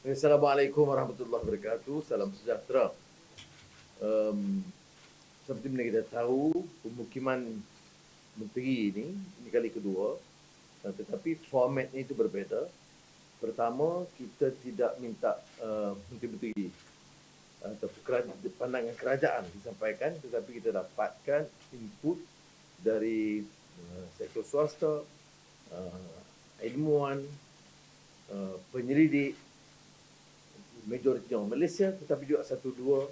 Assalamualaikum warahmatullahi wabarakatuh. Salam sejahtera. Um, Seperti mana kita tahu, pemukiman menteri ini kali kedua, tetapi formatnya itu berbeza. Pertama, kita tidak minta menteri-menteri atau pandangan kerajaan disampaikan, tetapi kita dapatkan input dari sektor swasta, ilmuwan, penyelidik, majoriti orang Malaysia, tetapi juga satu dua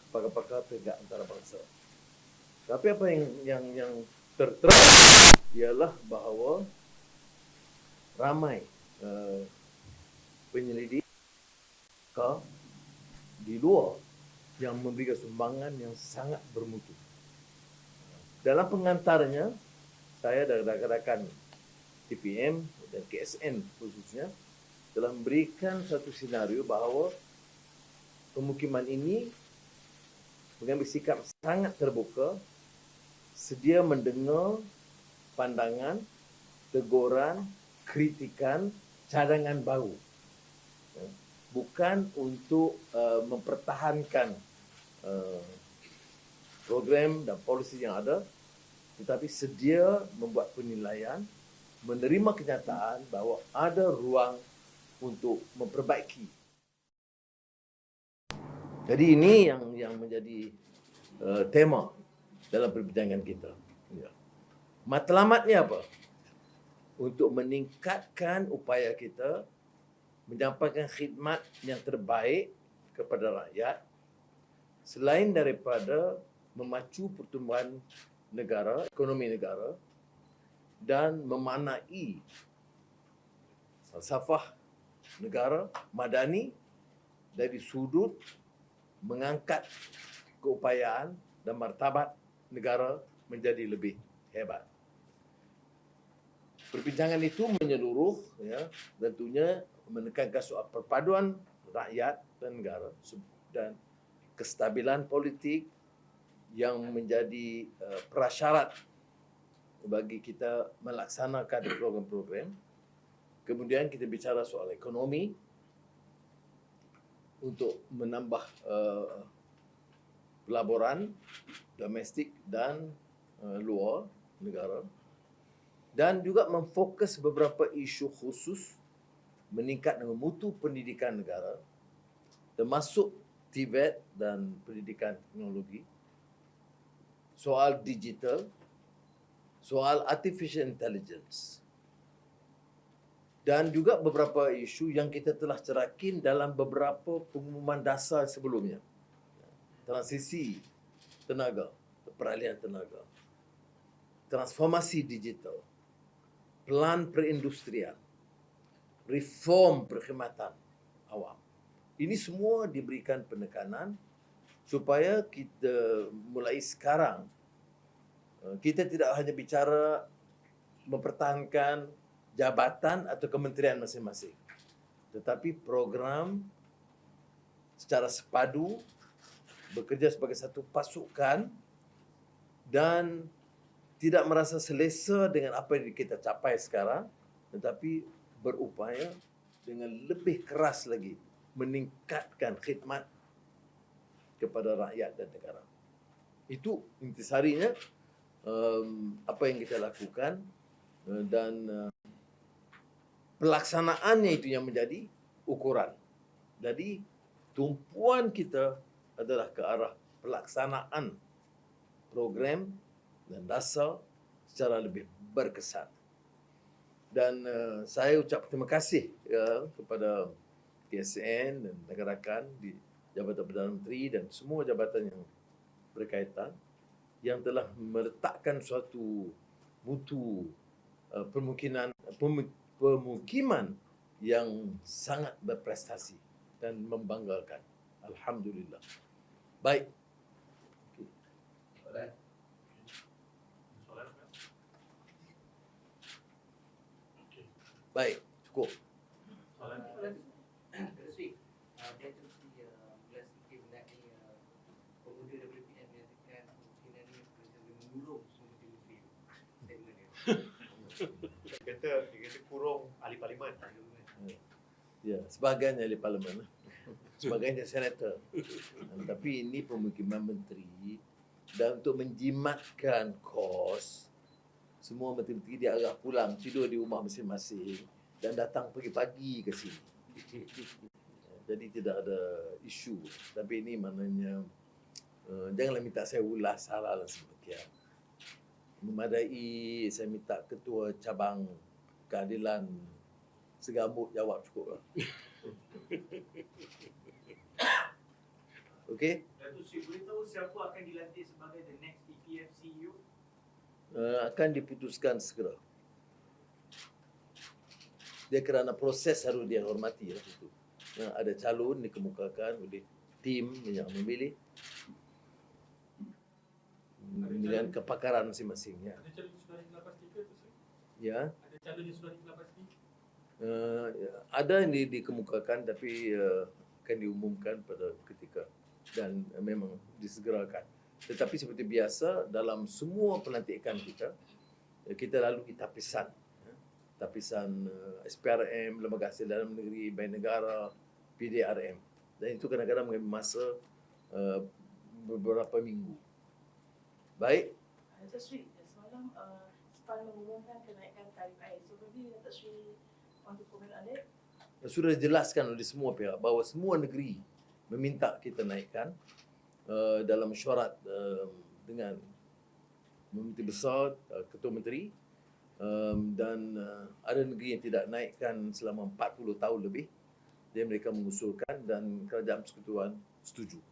pakar-pakar tegak antarabangsa. Tapi apa yang tertera ialah bahawa ramai penyelidik di luar yang memberikan sumbangan yang sangat bermutu. Dalam pengantarnya, saya dan rakan-rakan TPM dan KSN khususnya telah memberikan satu senario bahawa pemukiman ini mengambil sikap sangat terbuka, sedia mendengar pandangan, teguran, kritikan, cadangan baru. Bukan untuk mempertahankan program dan polisi yang ada, tetapi sedia membuat penilaian, menerima kenyataan bahawa ada ruang untuk memperbaiki. Jadi ini yang menjadi tema dalam perbincangan kita. Ya. Matlamatnya apa? Untuk meningkatkan upaya kita menyampaikan khidmat yang terbaik kepada rakyat, selain daripada memacu pertumbuhan negara, ekonomi negara, dan memaknai falsafah negara madani dari sudut mengangkat keupayaan dan martabat negara menjadi lebih hebat. Perbincangan itu menyeluruh, ya, tentunya menekankan soal perpaduan rakyat dan negara dan kestabilan politik yang menjadi prasyarat bagi kita melaksanakan program-program. Kemudian kita bicara soal ekonomi untuk menambah pelaburan domestik dan luar negara, dan juga memfokus beberapa isu khusus meningkatkan mutu pendidikan negara, termasuk TVET dan pendidikan teknologi, soal digital, soal artificial intelligence, dan juga beberapa isu yang kita telah cerakin dalam beberapa pengumuman dasar sebelumnya. Transisi tenaga, peralihan tenaga, transformasi digital, pelan perindustrian, reform perkhidmatan awam. Ini semua diberikan penekanan supaya kita mulai sekarang, kita tidak hanya bicara mempertahankan jabatan atau kementerian masing-masing, tetapi program secara sepadu, bekerja sebagai satu pasukan dan tidak merasa selesa dengan apa yang kita capai sekarang, tetapi berupaya dengan lebih keras lagi meningkatkan khidmat kepada rakyat dan negara. Itu intisarinya apa yang kita lakukan, dan pelaksanaannya itu yang menjadi ukuran. Jadi tumpuan kita adalah ke arah pelaksanaan program dan dasar secara lebih berkesan. Dan saya ucap terima kasih kepada KSN dan rakan-rakan di Jabatan Perdana Menteri dan semua jabatan yang berkaitan yang telah meletakkan suatu mutu pemukiman yang sangat berprestasi dan membanggakan. Alhamdulillah. Baik. Baik, cukup. Dia kata kurung ahli parlimen. Ya, sebahagian ahli parlimen, sebahagian senator. Tapi ini pemukiman menteri, dan untuk menjimatkan kos, semua menteri-menteri dia agak pulang, tidur di rumah masing-masing dan datang pagi-pagi ke sini. Jadi tidak ada isu. Tapi ini maknanya janganlah minta saya ulas hal-hal seperti memadai. Saya minta ketua cabang keadilan segambut jawab cukup lah. Okey? Datuk Sri, boleh tahu siapa akan dilantik sebagai the next EPF CEO? Akan diputuskan segera. Dia kerana proses harus dia hormati lah itu. Ada calon dikemukakan oleh tim yang memilih dengan kepakaran masing-masing. Ya. Ada calon yang sudah ditelah pastikan, Datuk Sri? Ya. Ada calon yang sudah ditelah pastikan? Ada yang dikemukakan tapi akan diumumkan pada ketika dan memang disegerakan. Tetapi seperti biasa dalam semua pelantikan kita, kita lalui tapisan. Tapisan SPRM, Lembaga Hasil Dalam Negeri, Bank Negara, PDRM. Dan itu kadang-kadang mengambil masa beberapa minggu. Baik. Datuk Sri, semalam SPAN mengumumkan kenaikan tarif air. So, maybe Datuk Sri want to comment on that? Sudah dijelaskan oleh semua pihak bahawa semua negeri meminta kita naikkan dalam mesyuarat dengan Menteri Besar, Ketua Menteri, dan ada negeri yang tidak naikkan selama 40 tahun lebih. Dia mereka mengusulkan dan Kerajaan Persekutuan setuju.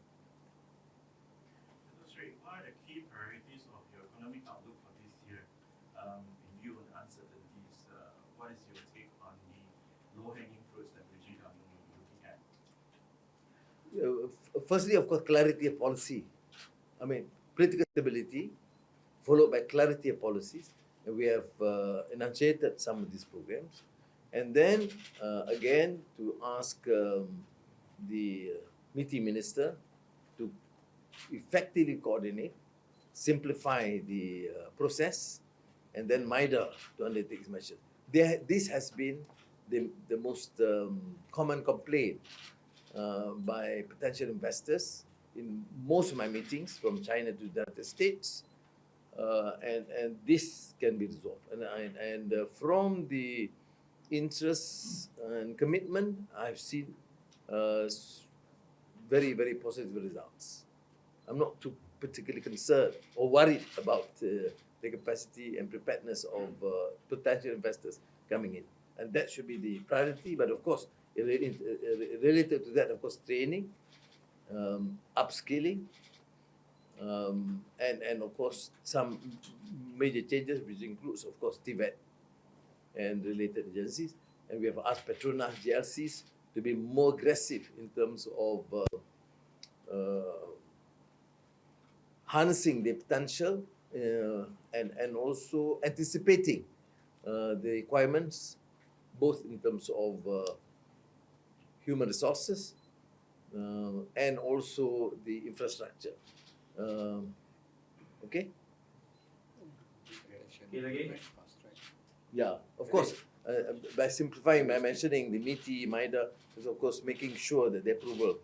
Datuk Sri, what are the key priorities of your economic outlook for this year? In view of the uncertainties, what is your take on the low-hanging fruits that Regime government will be looking at? Firstly, of course, clarity of policy. I mean, political stability, followed by clarity of policies. And we have enunciated some of these programs. And then, again, to ask the MITI Minister to effectively coordinate, simplify the process, and then MIDA to undertake measures. This has been the most common complaint by potential investors in most of my meetings from China to the United States, and this can be resolved. And from the interest and commitment, I've seen very, very positive results. I'm not too particularly concerned or worried about the capacity and preparedness of potential investors coming in. And that should be the priority. But of course, related to that, of course, training, upskilling, and of course, some major changes, which includes, of course, TVET and related agencies. And we have asked Petronas GLCs to be more aggressive in terms of harnessing the potential and also anticipating the requirements, both in terms of human resources and also the infrastructure. Okay? Okay, lagi? Yeah, of course. By simplifying, by mentioning the MITI, MIDA, is of course making sure that the approval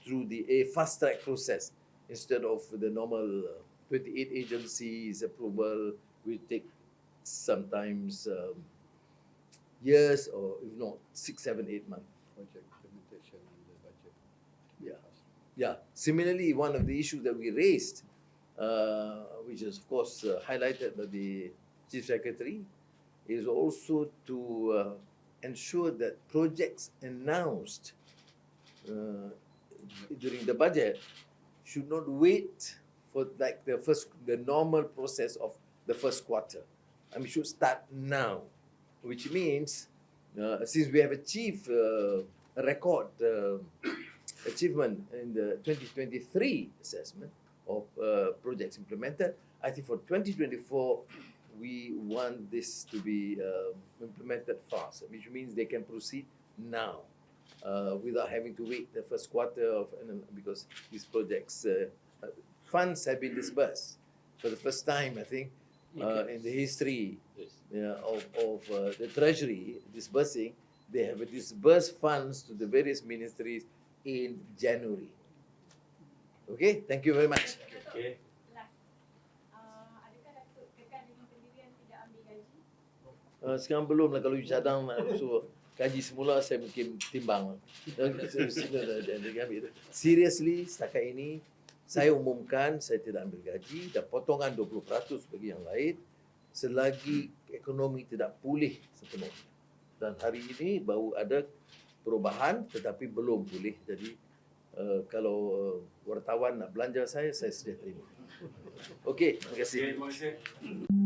through a fast track process instead of the normal 28 agencies approval, will take sometimes years or if not 6, 7, 8 months. Project implementation and the budget. Yeah. Yeah. Similarly, one of the issues that we raised, which is of course highlighted by the Chief Secretary, is also to ensure that projects announced during the budget should not wait for like the normal process of the first quarter. I mean, should start now, which means since we have achieved a record achievement in the 2023 assessment of projects implemented, I think for 2024 we want this to be implemented fast, which means they can proceed now without having to wait the first quarter of, because these projects funds have been disbursed for the first time, I think, in the history of the Treasury disbursing they have disbursed funds to the various ministries in January. Okay, thank you very much. Okay. Last. Adakah Datuk kekal dengan pendirian tidak ambil gaji? Sekarang belum lah, kalau you cadang nak suruh kaji semula saya mungkin timbang. Seriously, setakat ini saya umumkan saya tidak ambil gaji dan potongan 20% bagi yang lain selagi ekonomi tidak pulih sepenuhnya. Dan hari ini baru ada perubahan tetapi belum pulih. Jadi kalau wartawan nak belanja saya sedia terima. Okey, terima kasih. Okay, terima kasih.